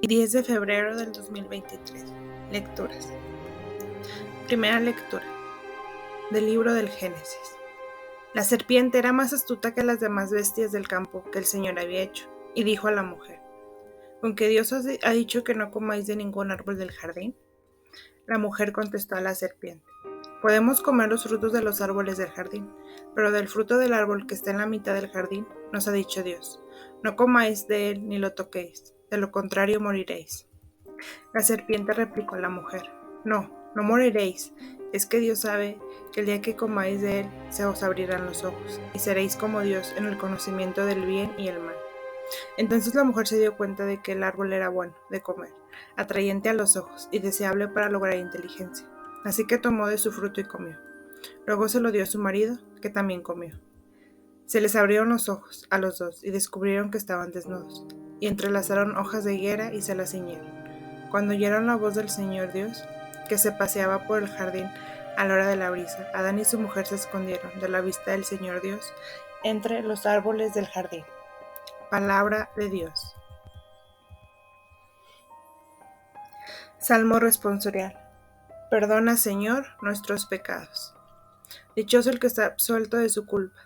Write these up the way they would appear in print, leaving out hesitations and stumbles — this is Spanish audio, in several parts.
10 de febrero del 2023. Lecturas. Primera lectura del libro del Génesis. La serpiente era más astuta que las demás bestias del campo que el Señor había hecho, y dijo a la mujer: ¿con qué Dios ha dicho que no comáis de ningún árbol del jardín? La mujer contestó a la serpiente: podemos comer los frutos de los árboles del jardín, pero del fruto del árbol que está en la mitad del jardín nos ha dicho Dios: no comáis de él ni lo toquéis, de lo contrario moriréis. La serpiente replicó a la mujer: no moriréis, es que Dios sabe que el día que comáis de él se os abrirán los ojos, y seréis como Dios en el conocimiento del bien y el mal. Entonces la mujer se dio cuenta de que el árbol era bueno de comer, atrayente a los ojos y deseable para lograr inteligencia. Así que tomó de su fruto y comió. Luego se lo dio a su marido, que también comió. Se les abrieron los ojos a los dos y descubrieron que estaban desnudos, y entrelazaron hojas de higuera y se las ciñeron. Cuando oyeron la voz del Señor Dios, que se paseaba por el jardín a la hora de la brisa, Adán y su mujer se escondieron de la vista del Señor Dios entre los árboles del jardín. Palabra de Dios. Salmo responsorial. Perdona, Señor, nuestros pecados. Dichoso el que está absuelto de su culpa,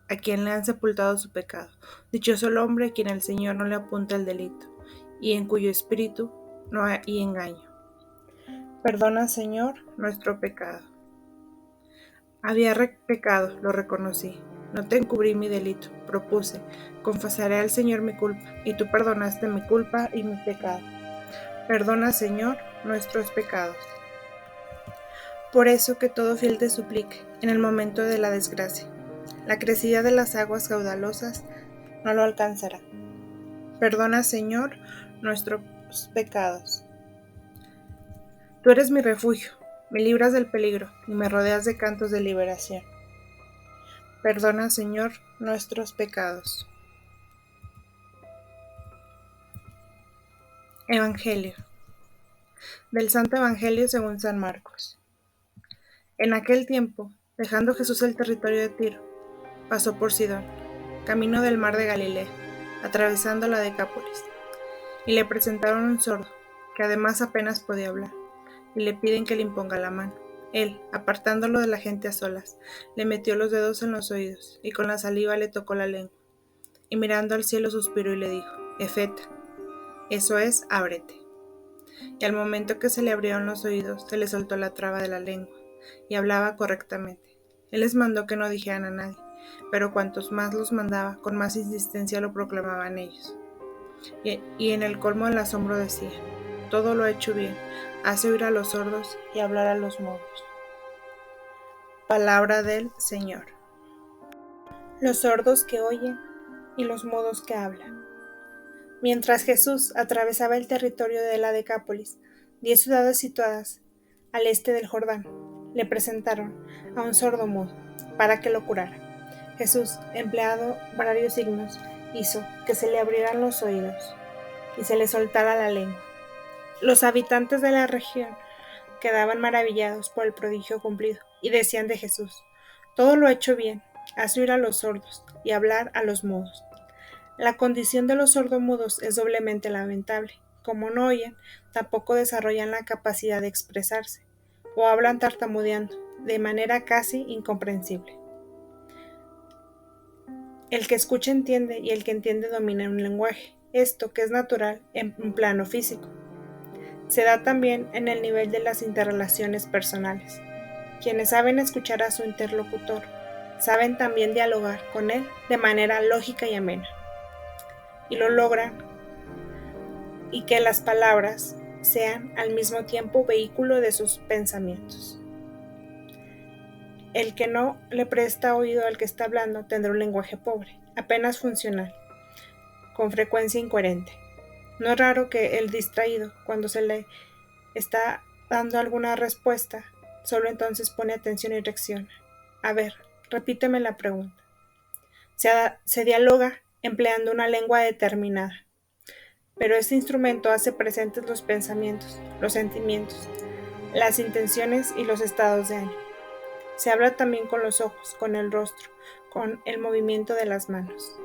a quien le han sepultado su pecado. Dichoso el hombre a quien el Señor no le apunta el delito, y en cuyo espíritu no hay engaño. Perdona, Señor, nuestro pecado. Había pecado, lo reconocí. No te encubrí mi delito, propuse. Confesaré al Señor mi culpa, y tú perdonaste mi culpa y mi pecado. Perdona, Señor, nuestros pecados. Por eso que todo fiel te suplique en el momento de la desgracia. La crecida de las aguas caudalosas no lo alcanzará. Perdona, Señor, nuestros pecados. Tú eres mi refugio, me libras del peligro y me rodeas de cantos de liberación. Perdona, Señor, nuestros pecados. Evangelio. Del Santo Evangelio según San Marcos. En aquel tiempo, dejando Jesús el territorio de Tiro, pasó por Sidón, camino del mar de Galilea, atravesando la Decápolis, y le presentaron un sordo, que además apenas podía hablar, y le piden que le imponga la mano. Él, apartándolo de la gente a solas, le metió los dedos en los oídos, y con la saliva le tocó la lengua, y mirando al cielo suspiró y le dijo: Efeta, eso es, ábrete. Y al momento que se le abrieron los oídos, se le soltó la traba de la lengua, y hablaba correctamente. Él les mandó que no dijeran a nadie, pero cuantos más los mandaba, con más insistencia lo proclamaban ellos. Y en el colmo del asombro decía: todo lo ha hecho bien, hace oír a los sordos y hablar a los mudos. Palabra del Señor. Los sordos que oyen y los mudos que hablan. Mientras Jesús atravesaba el territorio de la Decápolis, 10 ciudades situadas al este del Jordán le presentaron a un sordo mudo para que lo curara. Jesús, empleado varios signos, hizo que se le abrieran los oídos y se le soltara la lengua. Los habitantes de la región quedaban maravillados por el prodigio cumplido y decían de Jesús: todo lo ha hecho bien, hace oír a los sordos y hablar a los mudos. La condición de los sordomudos es doblemente lamentable. Como no oyen, tampoco desarrollan la capacidad de expresarse, o hablan tartamudeando, de manera casi incomprensible. El que escucha entiende, y el que entiende domina un lenguaje, esto que es natural en un plano físico. Se da también en el nivel de las interrelaciones personales. Quienes saben escuchar a su interlocutor, saben también dialogar con él de manera lógica y amena. Y lo logran, y que las palabras sean al mismo tiempo vehículo de sus pensamientos. El que no le presta oído al que está hablando tendrá un lenguaje pobre, apenas funcional, con frecuencia incoherente. No es raro que el distraído, cuando se le está dando alguna respuesta, solo entonces pone atención y reacciona. A ver, repíteme la pregunta. Se dialoga empleando una lengua determinada, pero este instrumento hace presentes los pensamientos, los sentimientos, las intenciones y los estados de ánimo. Se habla también con los ojos, con el rostro, con el movimiento de las manos.